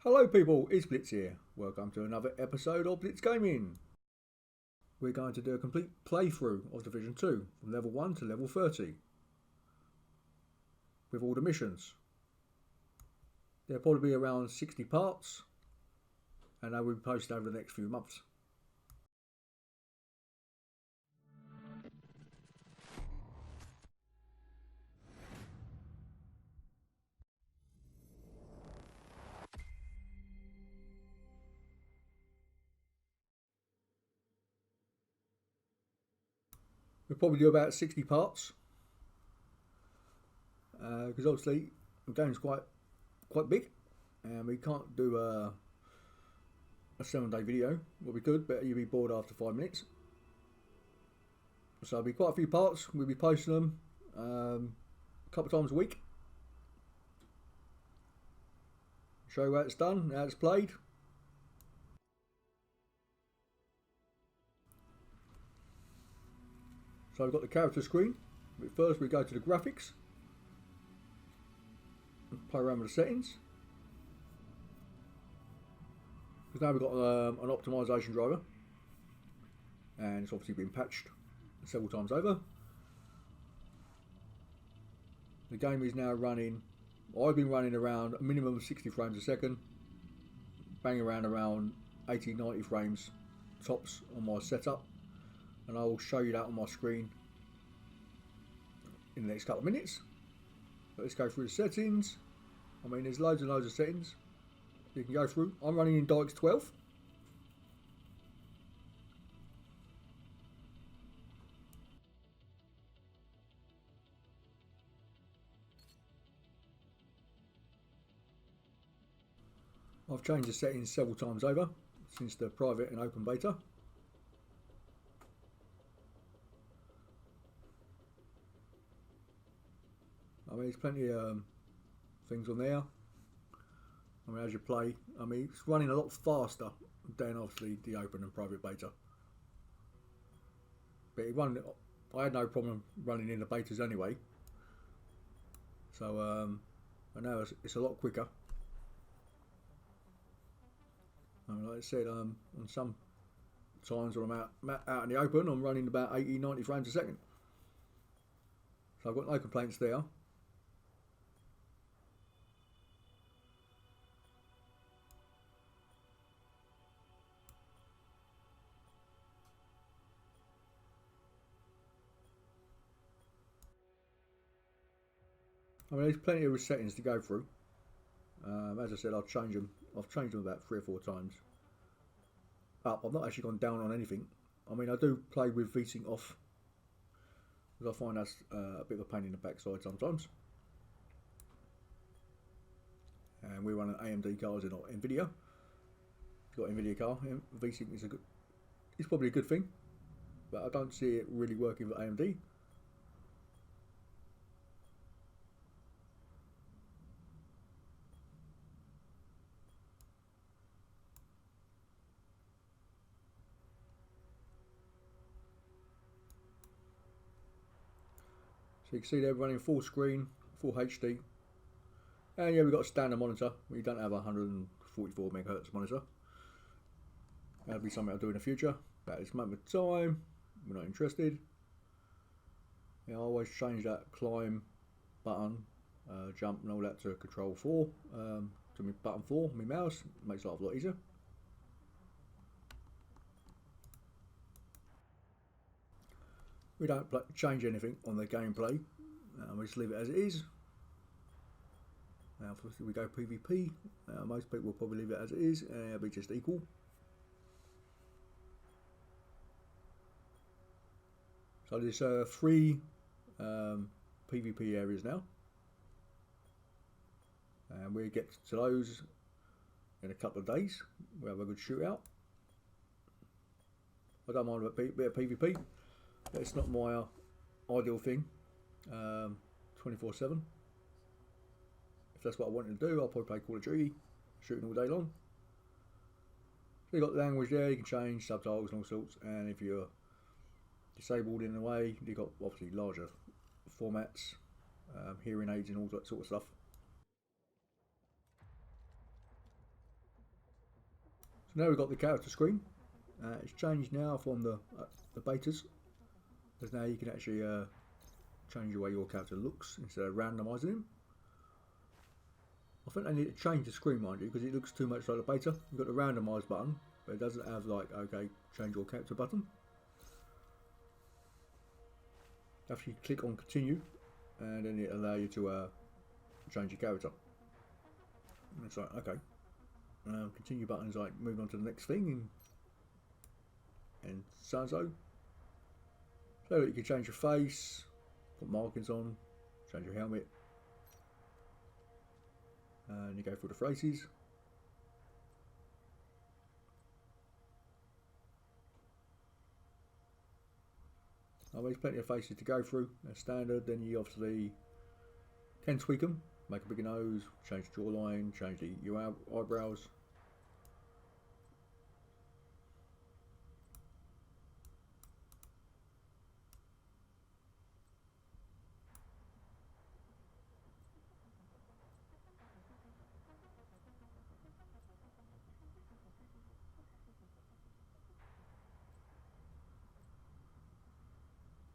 Hello people, it's Blitz here. Welcome to another episode of Blitsgaming. We're going to do a complete playthrough of Division 2 from level 1 to level 30 with all the missions. There'll probably be around 60 parts and they will be posted over the next few months. We'll probably do about 60 parts because obviously the game's quite big and we can't do a 7-day video. Well, we could, but you'll be bored after 5 minutes. So there'll be quite a few parts. We'll be posting them a couple of times a week. Show you how it's done, how it's played. So I've got the character screen. But first we go to the graphics. Play around with the settings. Because now we've got an optimization driver. And it's obviously been patched several times over. The game is now running, I've been running around a minimum of 60 frames a second. Bang around 80-90 frames tops on my setup. And I will show you that on my screen in the next couple of minutes. But let's go through the settings. I mean, there's loads and loads of settings you can go through. I'm running in DirectX 12. I've changed the settings several times over since the private and open beta. I mean, there's plenty of things on there. I mean, as you play, I mean, it's running a lot faster than obviously the open and private beta. But I had no problem running in the betas anyway. So I know it's a lot quicker. I mean, like I said, on some times when I'm out in the open, I'm running about 80-90 frames a second. So I've got no complaints there. I mean, there's plenty of settings to go through. As I said, I've changed them about 3 or 4 times. Up, I've not actually gone down on anything. I mean, I do play with VSync off, because I find that's a bit of a pain in the backside sometimes. And we run an AMD cars and not Nvidia. If you've got an Nvidia car, VSync is it's probably a good thing, but I don't see it really working with AMD. So you can see they're running full screen, full HD. And yeah, we've got a standard monitor. We don't have a 144 megahertz monitor. That'll be something I'll do in the future. At this moment of time, we're not interested. Yeah, I always change that climb button, jump and all that to control 4, to my button 4, my mouse. Makes life a lot easier. We don't change anything on the gameplay. We just leave it as it is. Now, if we go PvP, most people will probably leave it as it is, and it'll be just equal. So there's 3 PvP areas now, and we'll get to those in a couple of days. We'll have a good shootout. I don't mind a bit of PvP. It's not my ideal thing, 24/7. If that's what I wanted to do, I'll probably play Call of Duty, shooting all day long. So you've got the language there, you can change subtitles and all sorts, and if you're disabled in a way, you've got obviously larger formats, hearing aids and all that sort of stuff. Now we've got the character screen. It's changed now from the betas, because now you can actually change the way your character looks instead of randomising him. I think they need to change the screen, mind you, because it looks too much like the beta. You've got the randomise button, but it doesn't have like, okay, change your character button. After you click on continue, and then it allows you to change your character. And it's like, okay, continue button is like moving on to the next thing, and so and so. So you can change your face, put markings on, change your helmet, and you go through the phrases. There's plenty of faces to go through. They're standard. Then you obviously can tweak them, make a bigger nose, change the jawline, change your eyebrows.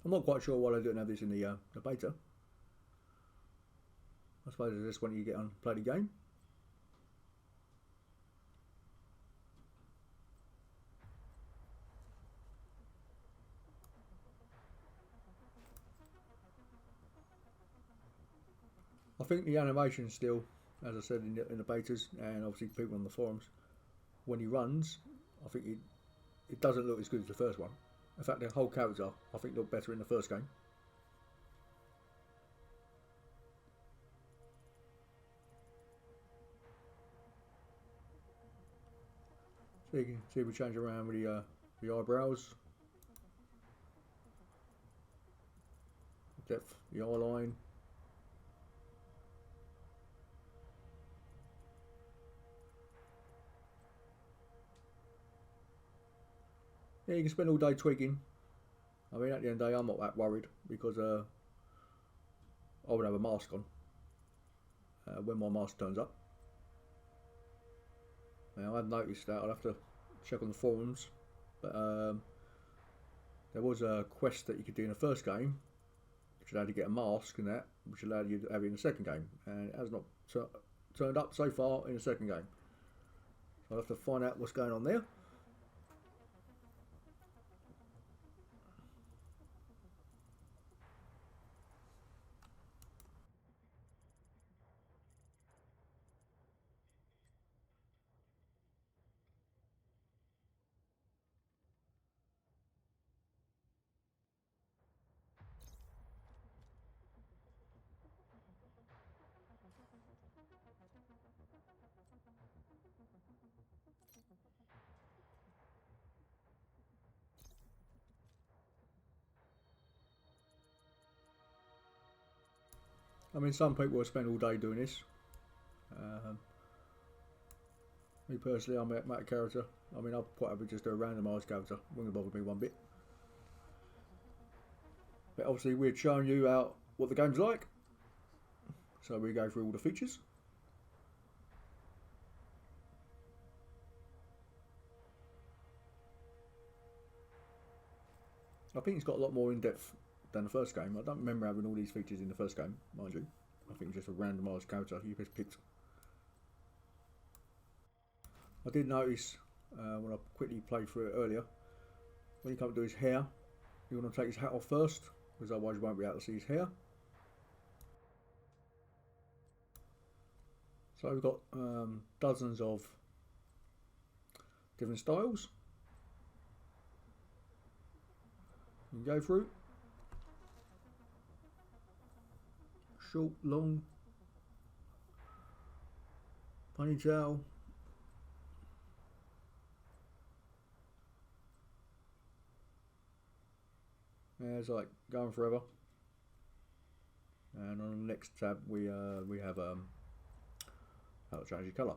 I'm not quite sure why they don't have this in the beta. I suppose it's just when you get on play the game. I think the animation still, as I said in the betas, and obviously people on the forums, when he runs, I think it doesn't look as good as the first one. In fact, the whole character, I think, looked better in the first game. So you can see we change around with the eyebrows, depth, the eye line. Yeah, you can spend all day tweaking. I mean, at the end of the day, I'm not that worried because I would have a mask on when my mask turns up. Now, I've noticed that. I'll have to check on the forums, but there was a quest that you could do in the first game, which allowed you to get a mask and that, which allowed you to have it in the second game, and it has not turned up so far in the second game. So I'll have to find out what's going on there. I mean, some people will spend all day doing this. Me personally, I'm a character. I mean, I'll quite happy just do a randomised character. Wouldn't bother me one bit. But obviously, we're showing you out what the game's like. So we go through all the features. I think it's got a lot more in depth than the first game. I don't remember having all these features in the first game, mind you. I think it's just a randomised character you just picked. I did notice when I quickly played through it earlier, when you come to do his hair, you want to take his hat off first, because otherwise you won't be able to see his hair. So we've got dozens of different styles you can go through. Short, long, ponytail. Yeah, it's like going forever. And on the next tab we have how to change your colour.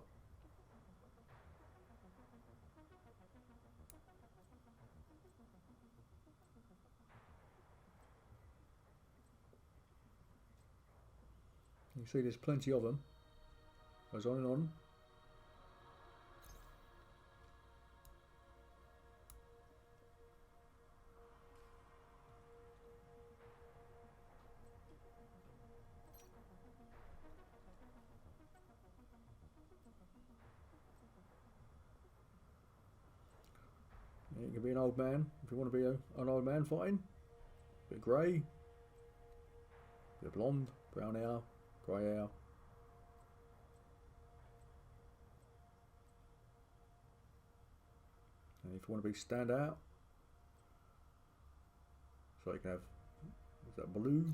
You can see there's plenty of them. Goes on and on. You can be an old man if you want to be an old man fighting. Bit grey, bit blonde, brown hair, grey hair. And if you want to be stand out, so you can have, is that blue,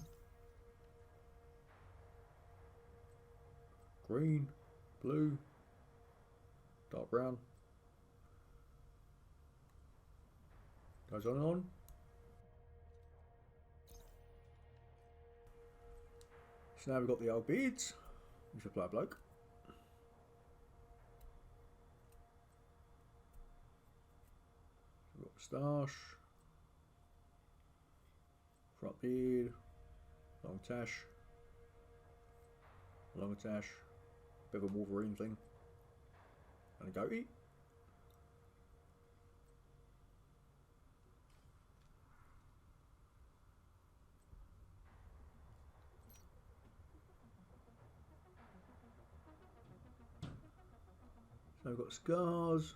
green, blue, dark brown. Goes on and on. So now we've got the old beards. We should play a bloke. We've got moustache, front beard, long tash, bit of a Wolverine thing, and a goatee. So we've got scars.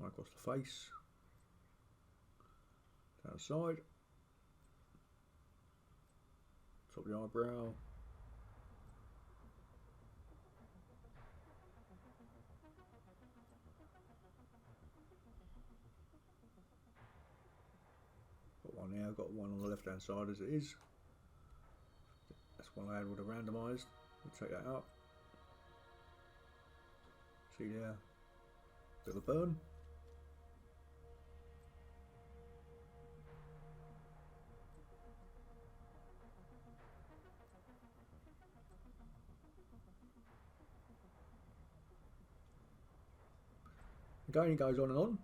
Right across the face. Down the side. Top of the eyebrow. Got one now, got one on the left hand side as it is. That's one I had with a randomised. We'll take that out. See there, bit of a burn. Again, it goes on and on.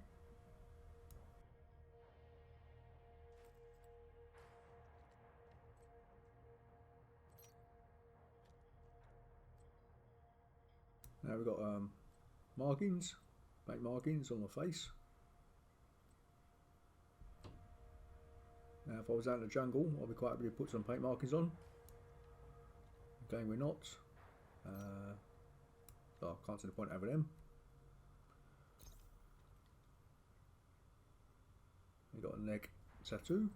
Now we've got markings, paint markings on my face. Now if I was out in the jungle, I'd be quite happy to put some paint markings on. Again, we're not. So I can't see the point of having them. We've got a neck tattoo.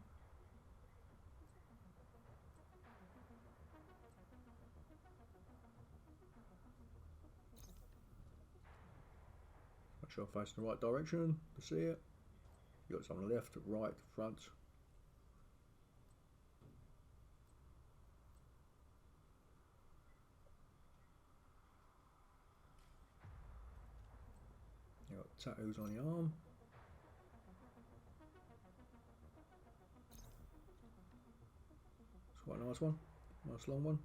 Make sure I'm facing the right direction to see it. You've got some on the left, right, front. You've got tattoos on the arm. It's quite a nice one, nice long one.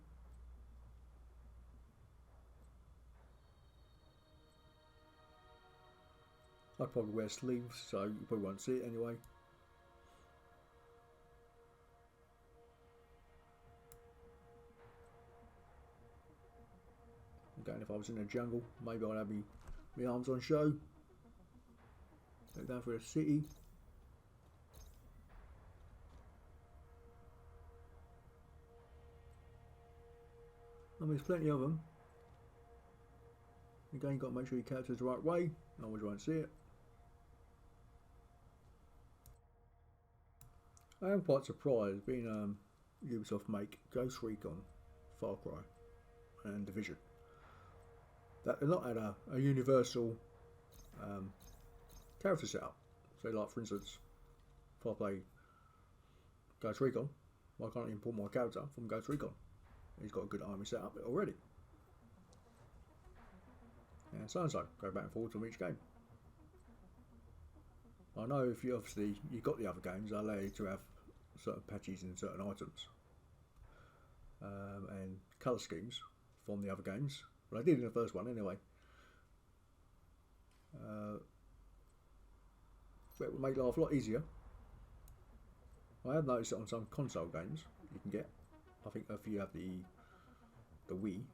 I'd probably wear sleeves, so you probably won't see it anyway. Again, if I was in the jungle, maybe I'd have my arms on show. Go down for a city. I mean, there's plenty of them. Again, you've got to make sure your character's the right way. I always won't see it. I am quite surprised, being Ubisoft make Ghost Recon, Far Cry and Division, that they're not at a universal character setup. So like for instance, if I play Ghost Recon, why can't I import my character from Ghost Recon? He's got a good army set up already. And so go back and forth from each game. I know if you obviously you've got the other games, they allow you to have certain patches in certain items and colour schemes from the other games. Well, I did in the first one anyway. But it would make life a lot easier. I have noticed it on some console games you can get. I think if you have the Wii,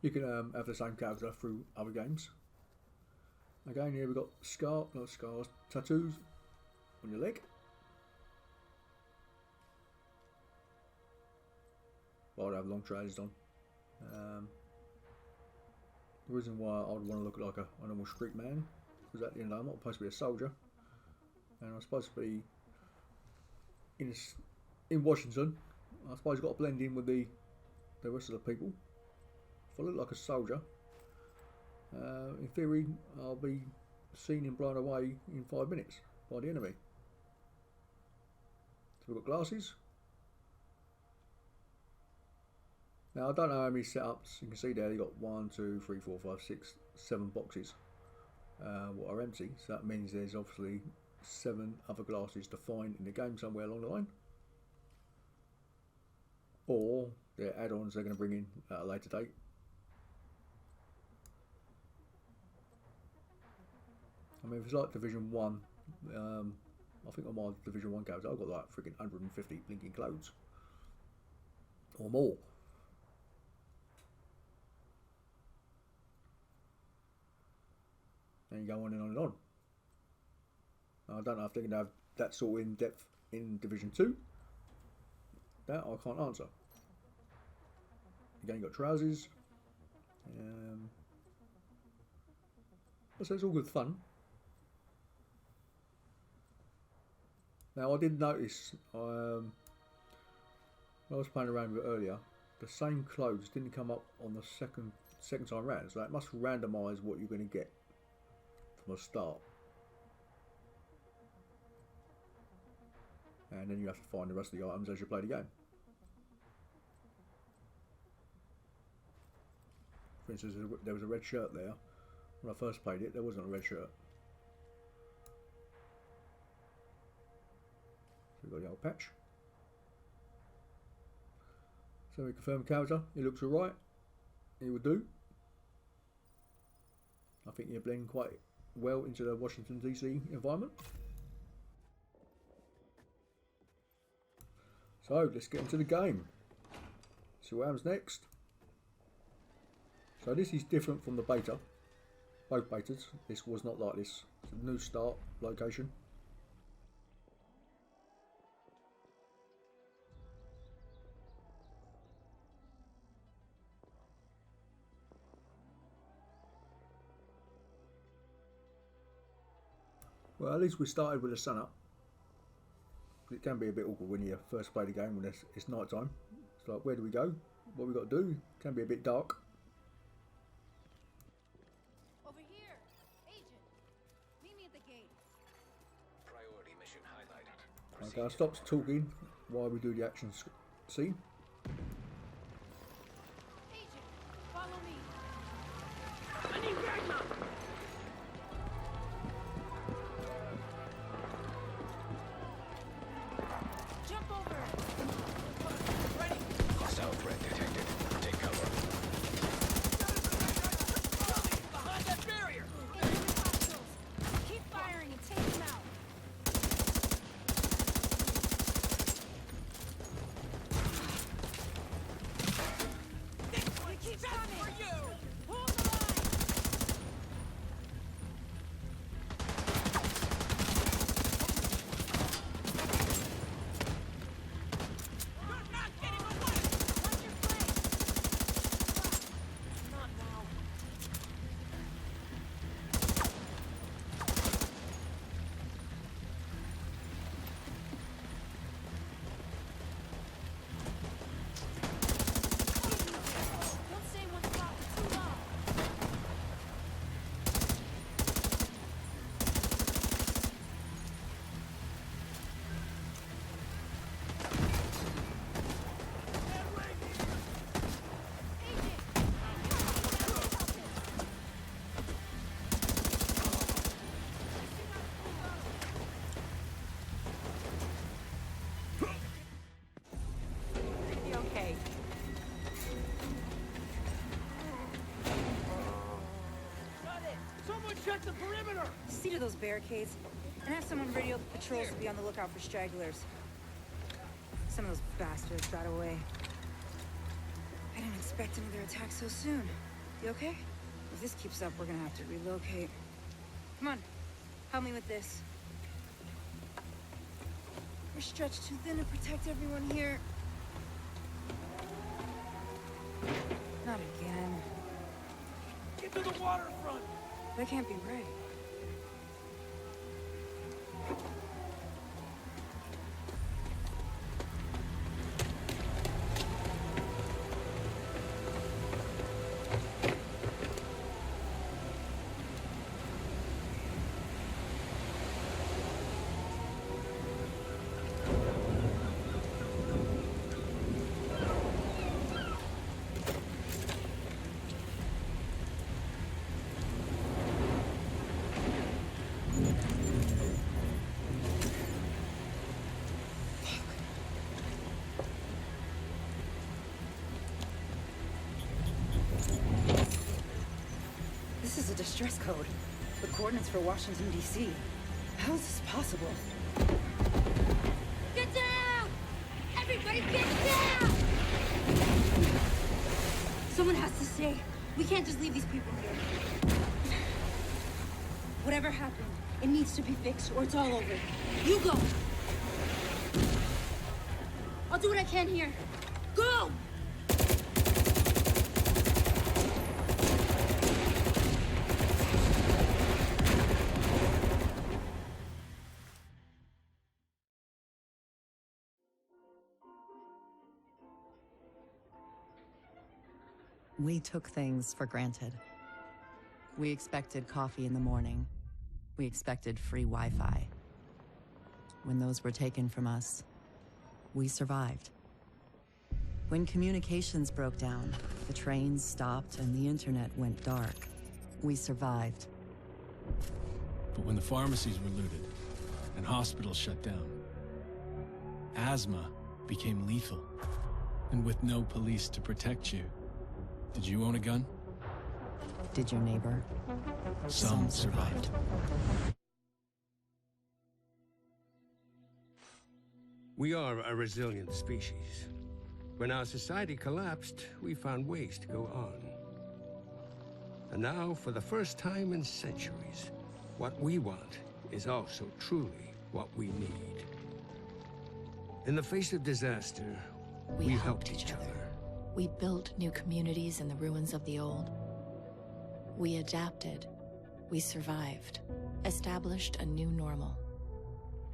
you can have the same character through other games. Again, here we've got tattoos on your leg. But I'd have long trousers on. The reason why I would want to look like a normal street man, because at the end of the day I'm not supposed to be a soldier, and I'm supposed to be in Washington. I suppose I've got to blend in with the rest of the people. If I look like a soldier, in theory I'll be seen and blown away in 5 minutes by the enemy. So we've got glasses. Now I don't know how many setups. You can see there you've got 1, 2, 3, 4, 5, 6, 7 boxes what are empty. So that means there's obviously 7 other glasses to find in the game somewhere along the line. Or they're add-ons they're going to bring in at a later date. I mean, if it's like Division 1, I think on my Division 1 character I've got like freaking 150 blinking clothes. Or more. And you go on and on and on. I don't know if they're going to have that sort of in-depth in Division 2. That I can't answer. Again, you've got trousers. So it's all good fun. Now I did notice when I was playing around with it earlier, the same clothes didn't come up on the second time round, so that must randomise what you're going to get from the start. And then you have to find the rest of the items as you play the game. For instance, there was a red shirt there. When I first played it, there wasn't a red shirt. So we've got the old patch. So we confirm character. He looks alright. He will do. I think you blend quite well into the Washington DC environment. So let's get into the game. See what happens next. So this is different from the beta. Both betas. This was not like this. It's a new start location. Well, at least we started with the sun up. It can be a bit awkward when you first play the game when it's night time. It's like, where do we go? What we got to do? It can be a bit dark. Over here, Agent. Meet me at the gate. Priority mission highlighted. Okay, I stopped talking while we do the action scene. Agent, follow me. I need Magma! Jump over. Ready! Hostile threat detected. Take cover. Behind that barrier! Agent hostiles. Keep firing and take them out. We keep coming. For you! Hold the line. You're not getting away! Watch your flank. Not now. Don't stay in one spot for too long. Be okay. Got it! Someone check the perimeter! See to those barricades, and have someone radio the patrols to be on the lookout for stragglers. Some of those bastards got away. I didn't expect another attack so soon. You okay? If this keeps up, we're gonna have to relocate. Come on, help me with this. We're stretched too thin to protect everyone here. to the waterfront! That can't be right. This is a distress code. The coordinates for Washington, D.C. How is this possible? Get down! Everybody get down! Someone has to stay. We can't just leave these people here. Whatever happened, it needs to be fixed or it's all over. You go! I'll do what I can here. Go! We took things for granted. We expected coffee in the morning. We expected free Wi-Fi. When those were taken from us, we survived. When communications broke down, the trains stopped and the internet went dark, we survived. But when the pharmacies were looted and hospitals shut down, asthma became lethal. And with no police to protect you, did you own a gun? Did your neighbor? Some survived. We are a resilient species. When our society collapsed, we found ways to go on. And now, for the first time in centuries, what we want is also truly what we need. In the face of disaster, we helped each other. We built new communities in the ruins of the old. We adapted. We survived. Established a new normal.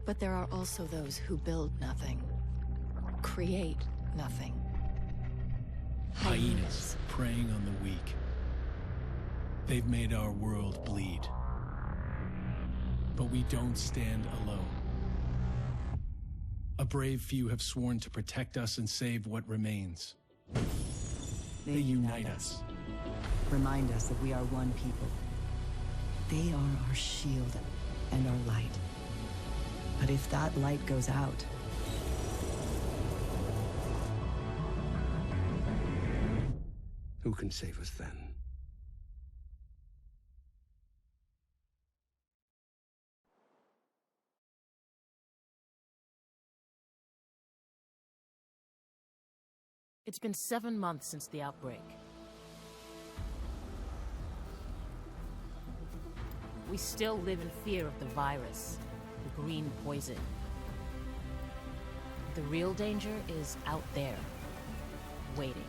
But there are also those who build nothing. Create nothing. Hyenas preying on the weak. They've made our world bleed. But we don't stand alone. A brave few have sworn to protect us and save what remains. They unite us. Remind us that we are one people. They are our shield and our light. But if that light goes out, who can save us then? It's been 7 months since the outbreak. We still live in fear of the virus, the green poison. The real danger is out there, waiting.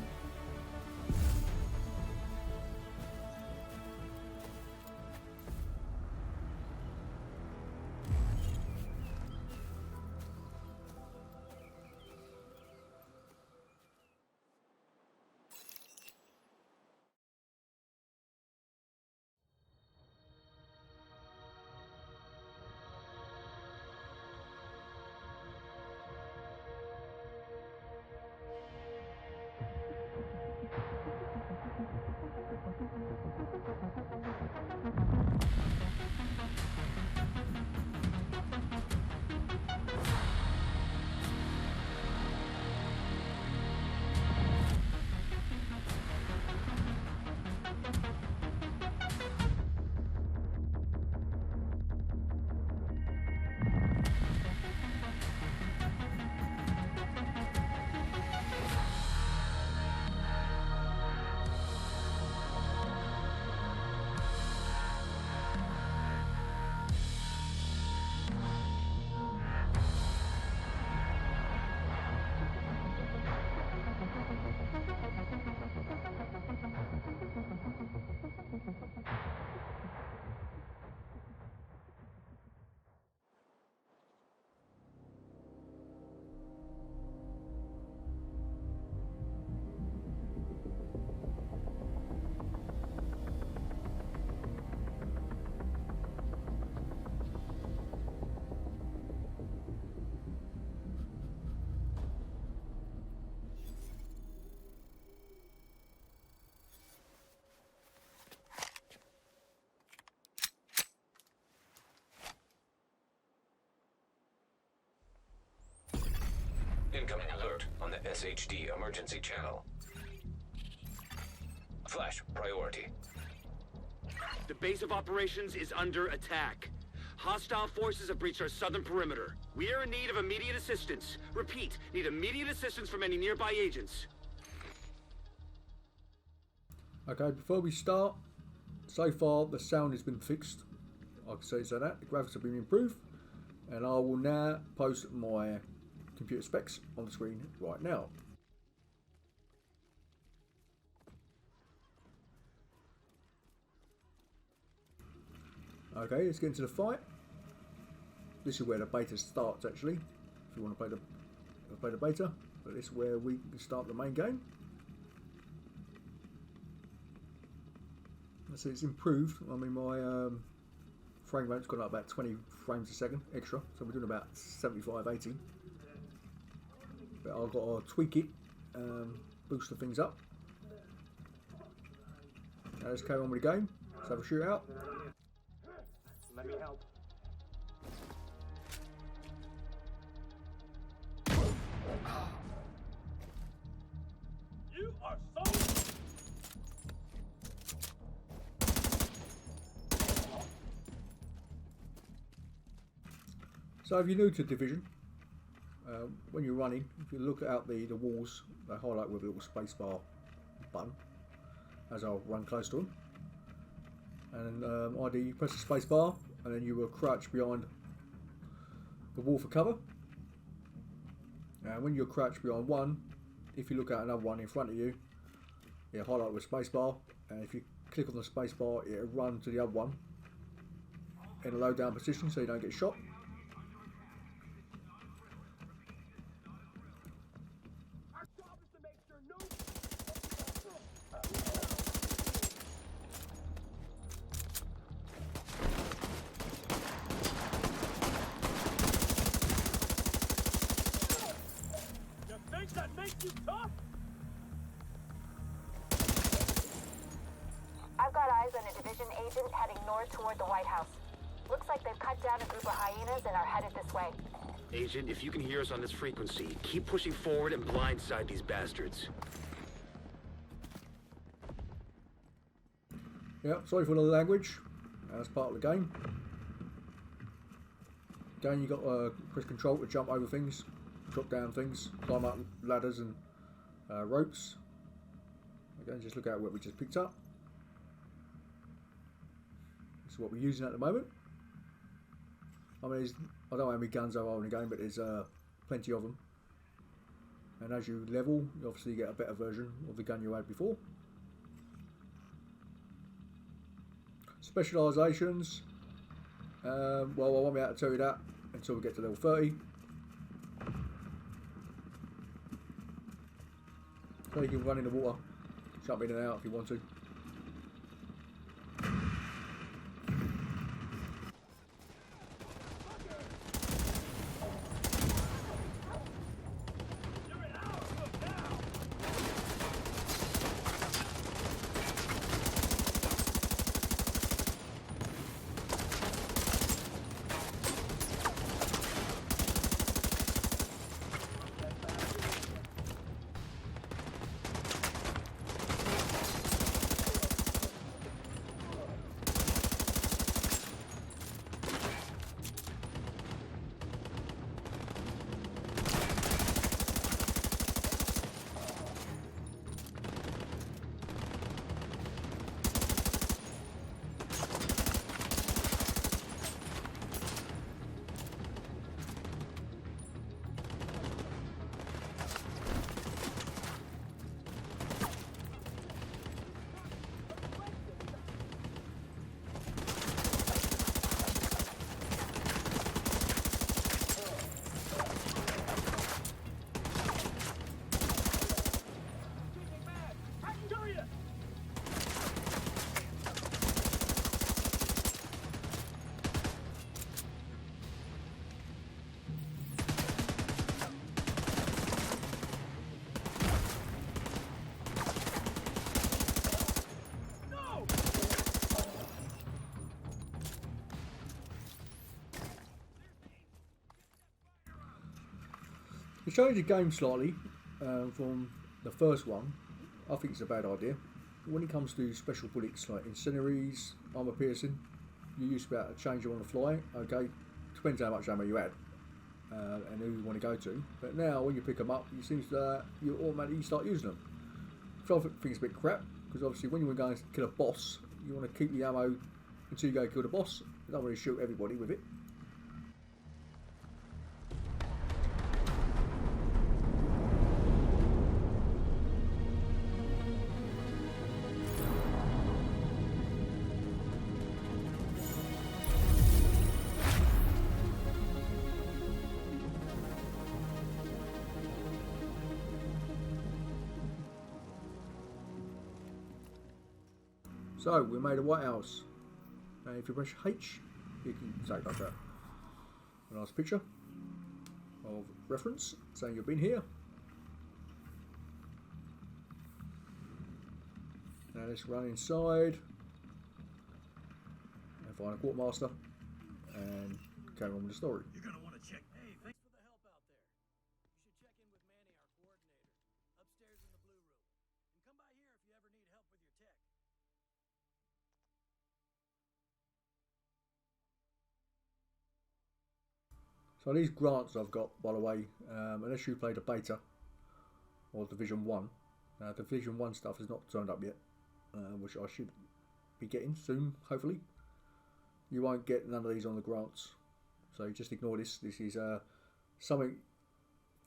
Incoming alert on the SHD emergency channel. Flash, priority. The base of operations is under attack. Hostile forces have breached our southern perimeter. We are in need of immediate assistance. Repeat, need immediate assistance from any nearby agents. Okay, before we start, so far the sound has been fixed. I can say that. The graphics have been improved. And I will now post my computer specs on the screen right now. Okay, let's get into the fight. This is where the beta starts actually, if you want to play the beta. But this is where we can start the main game. So it's improved. I mean, my frame rate's gone up about 20 frames a second extra, so we're doing about 75, 80. But I've got to tweak it, boost the things up. Now let's carry on with the game. Let's have a shootout. Let me help. You are so... So if you're new to Division, when you're running, if you look out the walls, they highlight with a little spacebar button, as I'll run close to them. And ID, you press the spacebar, and then you will crouch behind the wall for cover. And when you're crouched behind one, if you look at another one in front of you, you highlight with spacebar, and if you click on the spacebar, it'll run to the other one in a low down position so you don't get shot. That makes you tough? I've got eyes on a Division agent heading north toward the White House. Looks like they've cut down a group of hyenas and are headed this way. Agent, if you can hear us on this frequency, keep pushing forward and blindside these bastards. Yeah, sorry for the language. That's part of the game. Again, you got to press control to jump over things, drop down things, climb up ladders and ropes. Again, just look at what we just picked up. This is what we're using at the moment. I mean, I don't know how many guns there are in the game, but there's plenty of them. And as you level, you obviously get a better version of the gun you had before. Specialisations. Well, I won't be able to tell you that until we get to level 30. So you can run in the water, jump in and out if you want to. To change the game slightly from the first one, I think it's a bad idea. When it comes to special bullets like incendiaries, armor piercing, you used to be able to change them on the fly. Okay, depends how much ammo you had and who you want to go to. But now when you pick them up, it seems that you automatically start using them. Which I think it's a bit crap, because obviously when you want to go and kill a boss, you want to keep the ammo until you go kill the boss. You don't really shoot everybody with it. So we made a White House, and if you press H, you can take like that. A nice picture of reference saying you've been here. Now let's run inside and find a quartermaster and carry on with the story. You're gonna want to check. Hey, thanks for the help out there. You should check in with Manny, our coordinator, upstairs in the blue room. And come by here if you ever need help with your tech. So these grants I've got, by the way, unless you played the beta or Division 1, Division 1 stuff has not turned up yet, which I should be getting soon, hopefully. You won't get none of these on the grants, so just ignore this. This is something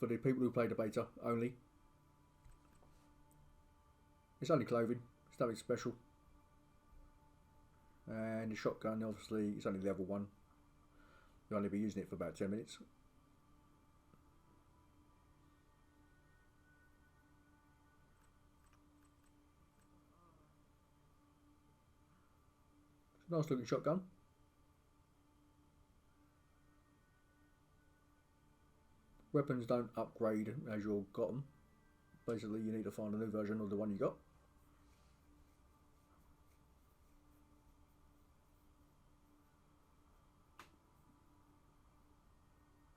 for the people who play the beta only. It's only clothing, it's nothing special. And the shotgun, obviously, it's only level 1. You'll only be using it for about 10 minutes. It's a nice looking shotgun. Weapons don't upgrade as you've got them. Basically you need to find a new version of the one you got.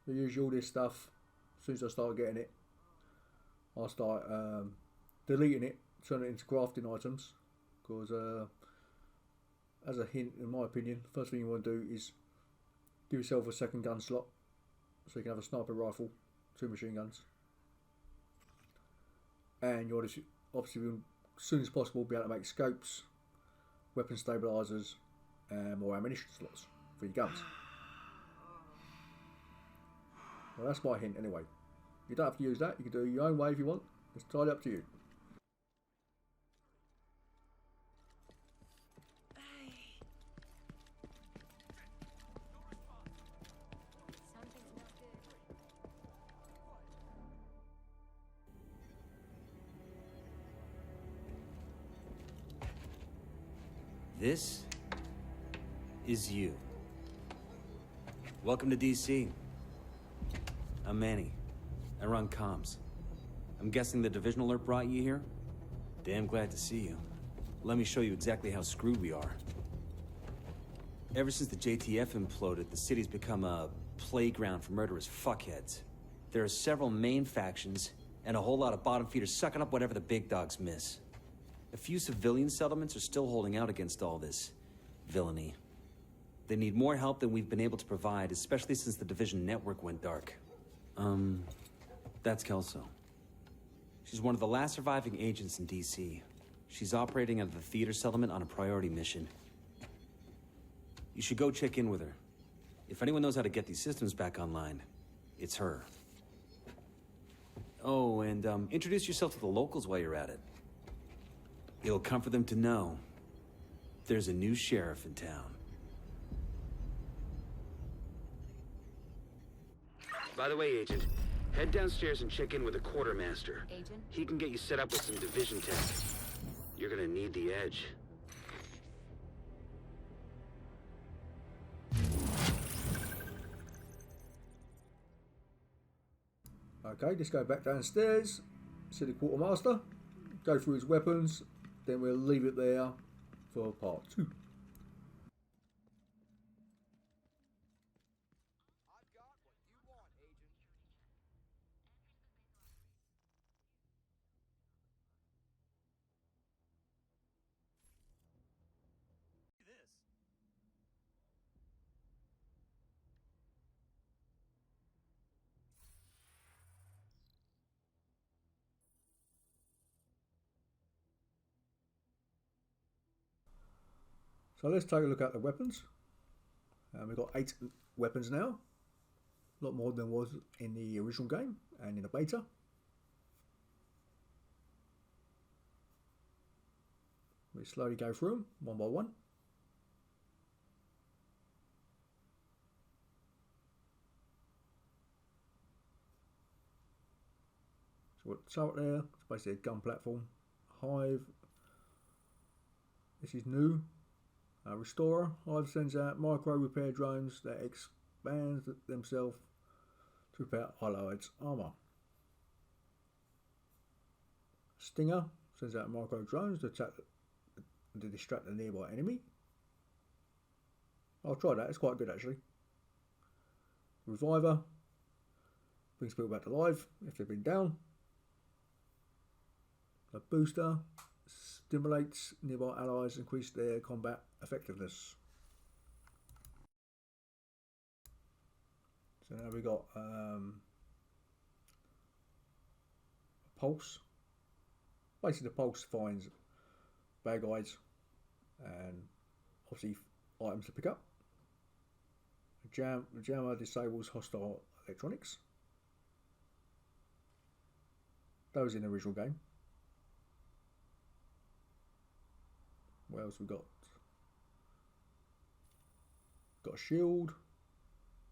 The usual this stuff, as soon as I start getting it, I'll start deleting it, turn it into crafting items, because as a hint, in my opinion, the first thing you want to do is give yourself a second gun slot, so you can have a sniper rifle, 2 machine guns, and you obviously as soon as possible be able to make scopes, weapon stabilizers, and more ammunition slots for your guns. Well, that's my hint anyway. You don't have to use that. You can do it your own way if you want. It's entirely up to you. This is you. Welcome to DC. I'm Manny. I run comms. I'm guessing the division alert brought you here? Damn glad to see you. Let me show you exactly how screwed we are. Ever since the JTF imploded, the city's become a playground for murderous fuckheads. There are several main factions, and a whole lot of bottom feeders sucking up whatever the big dogs miss. A few civilian settlements are still holding out against all this villainy. They need more help than we've been able to provide, especially since the division network went dark. That's Kelso. She's one of the last surviving agents in DC. She's operating out of the theater settlement on a priority mission. You should go check in with her. If anyone knows how to get these systems back online, it's her. Oh, and introduce yourself to the locals while you're at it. It'll comfort them to know there's a new sheriff in town. By the way, Agent, head downstairs and check in with the quartermaster. Agent? He can get you set up with some division tech. You're gonna need the edge. Okay, just go back downstairs, see the quartermaster, go through his weapons, then we'll leave it there for part 2. So let's take a look at the weapons. We've got 8 weapons now. A lot more than was in the original game and in the beta. We slowly go through them one by one. So what's out there? It's basically a gun platform. Hive. This is new. Restorer. Hive sends out micro repair drones that expand themselves to repair allies' armor. Stinger sends out micro drones to attack to distract the nearby enemy. I'll try that, it's quite good actually. Reviver brings people back to life if they've been down. A booster stimulates nearby allies, increase their combat effectiveness. So now we got a pulse. Basically the pulse finds bad guys and obviously items to pick up. The jammer disables hostile electronics. That was in the original game. What else we got? Got a shield.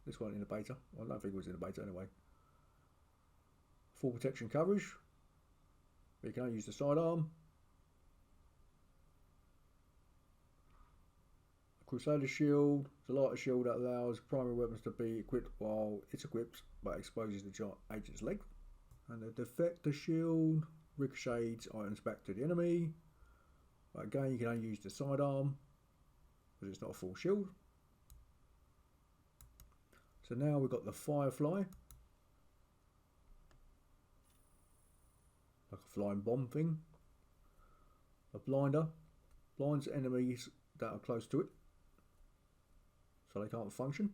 This one in the beta. Well, I don't think it was in the beta anyway. Full protection coverage. But you can only use the sidearm. Crusader shield. It's a lighter shield that allows primary weapons to be equipped while it's equipped, but exposes the agent's leg. And the defector shield ricochets items back to the enemy. But again, you can only use the sidearm because it's not a full shield. So now we've got the Firefly, like a flying bomb thing. A blinder blinds enemies that are close to it, so they can't function.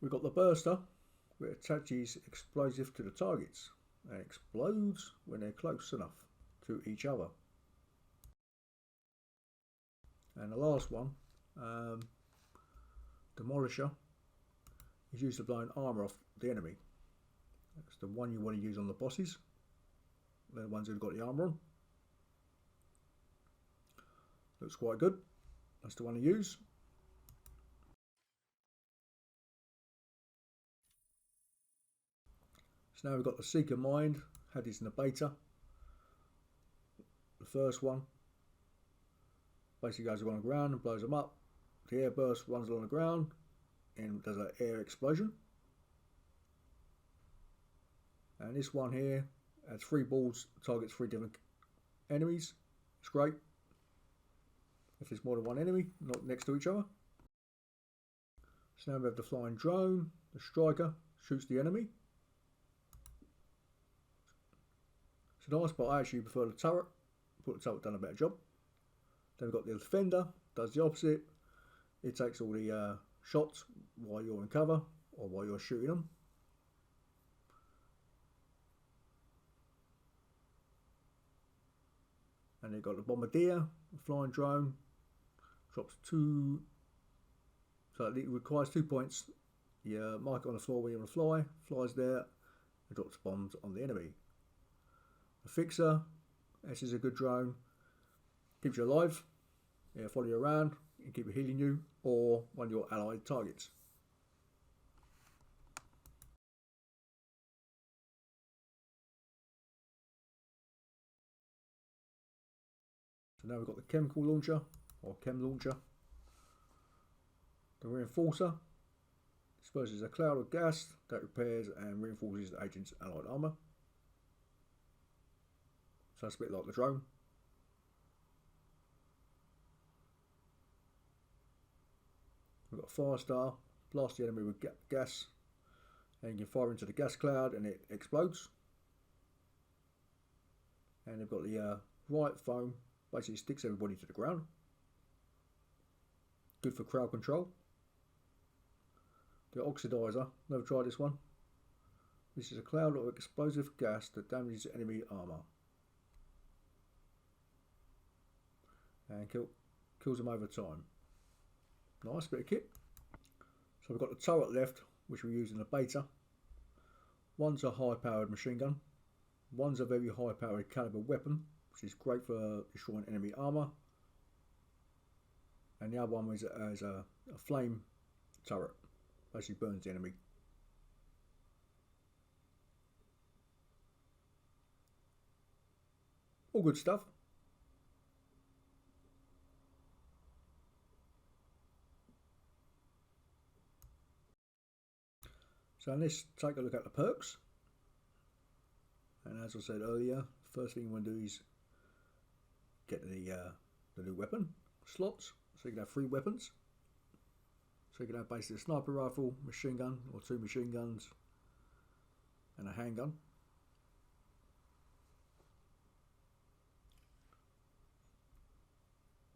We've got the Burster, which attaches explosive to the targets and explodes when they're close enough to each other. And the last one, Demolisher, is used to blow armour off the enemy. That's the one you want to use on the bosses. They're the ones who've got the armour on. Looks quite good. That's the one to use. So now we've got the Seeker Mind. Had this in the beta. The first one basically goes along the ground and blows them up. The air burst runs along the ground and does an air explosion. And this one here has 3 balls, targets 3 different enemies. It's great if there's more than one enemy not next to each other. So now we have the flying drone. The striker shoots the enemy. It's nice, but I actually prefer the turret. Thought the turret done a better job. Then we've got the defender, does the opposite. It takes all the shots while you're in cover or while you're shooting them. And you've got the bombardier, the flying drone, drops 2, so it requires 2 points. You mark it on the floor where you want to fly, flies there, and drops bombs on the enemy. The fixer, this is a good drone, keeps you alive, follow you around, and keep healing you, or one of your allied targets. So now we've got the chemical launcher, or chem launcher. The reinforcer disperses a cloud of gas that repairs and reinforces the agent's allied armour. So that's a bit like the drone. We've got a fire star, blast the enemy with gas, and you can fire into the gas cloud and it explodes. And they've got the riot foam, basically sticks everybody to the ground. Good for crowd control. The oxidizer, never tried this one. This is a cloud of explosive gas that damages enemy armour. and kills them over time. Nice bit of kit. So we've got the turret left, which we use in the beta. One's a high-powered machine gun. One's a very high-powered caliber weapon, which is great for destroying enemy armor. And the other one is a flame turret, basically burns the enemy. All good stuff. So let's take a look at the perks. And as I said earlier, first thing you want to do is get the new weapon slots. So you can have 3 weapons. So you can have basically a sniper rifle, machine gun, or 2 machine guns, and a handgun.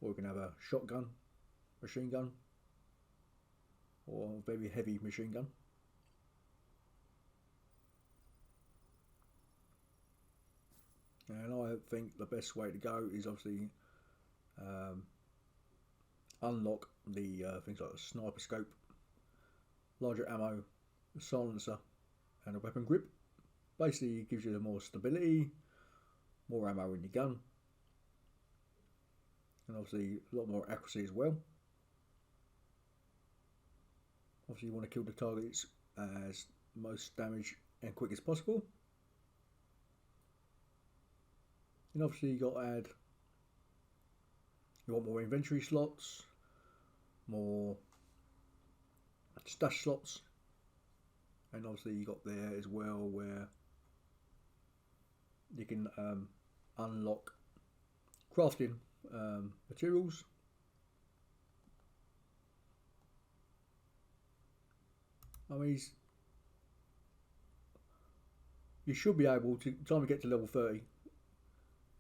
Or you can have a shotgun, machine gun, or a very heavy machine gun. And I think the best way to go is obviously unlock the things like the sniper scope, larger ammo, the silencer, and a weapon grip. Basically, it gives you more stability, more ammo in your gun, and obviously a lot more accuracy as well. Obviously, you want to kill the targets as most damage and quick as possible. And obviously you want more inventory slots, more stash slots, and obviously you got there as well where you can unlock crafting materials. I mean, you should be able to, by the time you get to level 30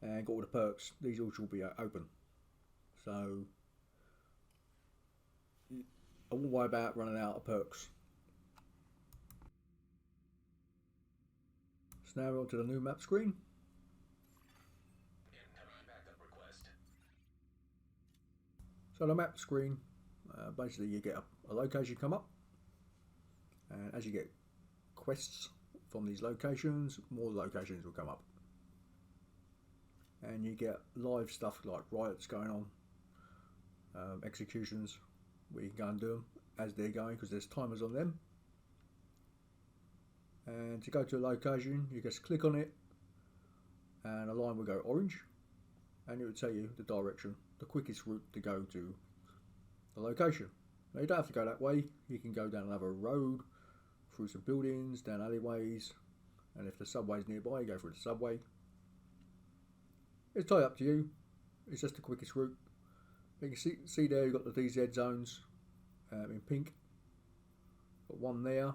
and got all the perks, these all should be open. So I won't worry about running out of perks. So now we're on to the new map screen. So the map screen, basically you get a location come up, and as you get quests from these locations, more locations will come up. And you get live stuff like riots going on, executions, where you can go and do them as they're going because there's timers on them. And to go to a location, you just click on it and a line will go orange, and it will tell you the direction, the quickest route to go to the location. Now you don't have to go that way, you can go down another road, through some buildings, down alleyways, and if the subway's nearby, you go through the subway. It's totally up to you. It's just the quickest route. You can see there you've got the DZ zones in pink. Got one there.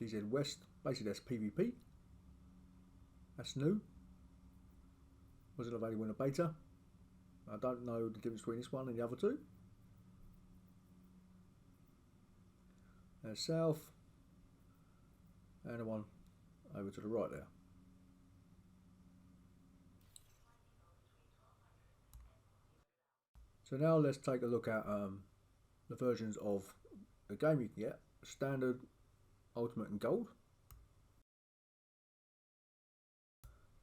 DZ West. Basically that's PvP. That's new. Wasn't available in the beta. I don't know the difference between this one and the other two. South. And the one over to the right there. So now let's take a look at the versions of the game you can get. Standard, Ultimate and Gold.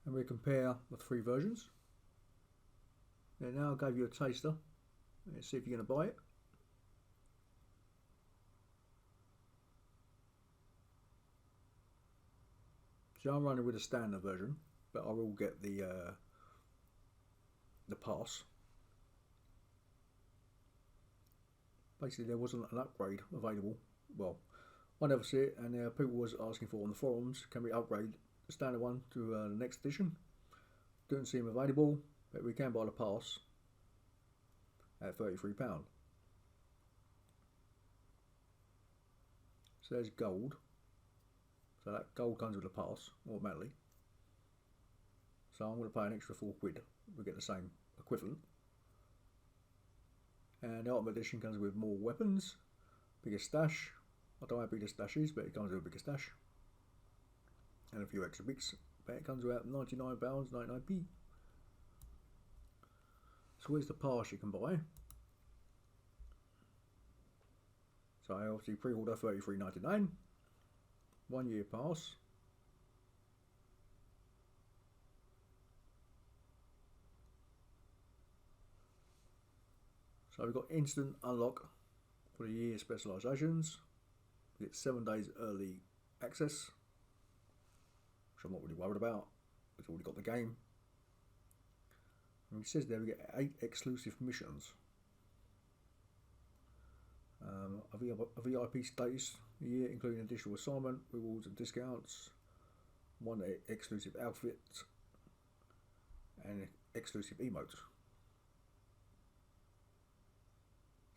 And we compare the 3 versions. And now I gave you a taster. Let's see if you're going to buy it. So I'm running with a standard version, but I will get the pass. Basically, there wasn't an upgrade available. Well, I never see it, and people was asking for on the forums, can we upgrade the standard one to the next edition? Didn't seem available, but we can buy the pass at £33. So there's gold. So that gold comes with the pass automatically. So I'm going to pay an extra £4 to get the same equivalent. And the Ultimate Edition comes with more weapons, bigger stash. I don't know how big the stash is, but it comes with a bigger stash. And a few extra bits. But it comes with £99.99p. So where's the pass you can buy? So obviously pre-order $33.99. 1 year pass. So we've got instant unlock for the year specializations. We get 7 days early access, which I'm not really worried about. It's already got the game. And it says there we get 8 exclusive missions. A VIP status a year, including additional assignment, rewards and discounts, 1 exclusive outfit, and exclusive emote.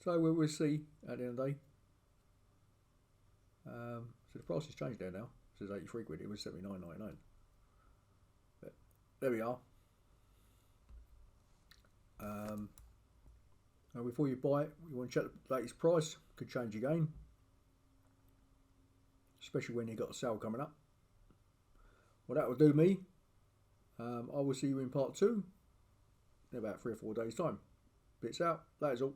So we'll see at the end of the day. So the price has changed there now. It says 83 quid. It was 79.99. But there we are. Now before you buy it, you want to check the latest price. Could change again, especially when you got a sale coming up. Well, that will do me. I will see you in part 2 in about 3 or 4 days' time. Bits out. That is all.